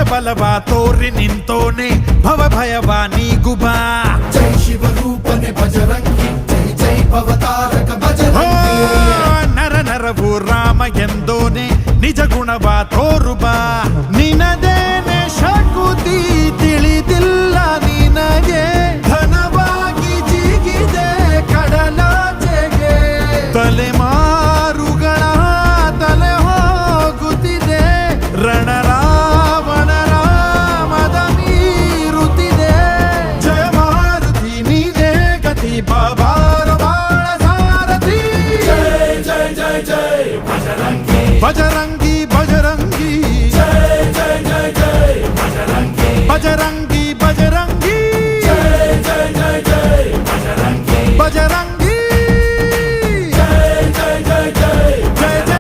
ಬಲವ ತೋರಿ ನಿಂತೋನೆ ಭವ ಭಯವ ನೀಗುಬಾ ಜೈ ಶಿವರೂಪನೆ ಬಜರಂಗಿ ಜೈ ಜೈ ಭವತಾರಕ ಬಜರಂಗಿ ನರ ನರವು ರಾಮ ಎಂದೋನೆ ನಿಜ ಗುಣವ ತೋರುಬಾ ನಿನದೇನೆ ಶಕುತಿ ತಿಳಿದಿಲ್ಲ ನಿನಗೆ ಘನವಾಗಿ ಜಿಗಿದೆ ಕಡಲಾಚೆಗೆ ತಲೆಮಾರುಗಳ ತಲೆ ಹೋಗುತ್ತಿದೆ ರಣರಾವಣ ರಾಮದ ಮೀರುತ್ತಿದೆ ಜಯ ಮಾರುತಿ ನೀನೇ ಗತಿ ಬಾಬಾರ ಬಾಳ ಸಾರಥಿ ಜೈ ಜೈ ಜೈ ಜೈ ಬಜರಂಗಿ ಬಜರಂಗಿ ಬಜರಂಗಿ ಜೈ ಜೈ ಜೈ ಜೈ ಬಜರಂಗಿ ಬಜರಂಗಿ ಬಜರಂಗಿ ಜೈ ಜೈ ಜೈ ಜೈ ಬಜರಂಗಿ ಬಜರಂಗಿ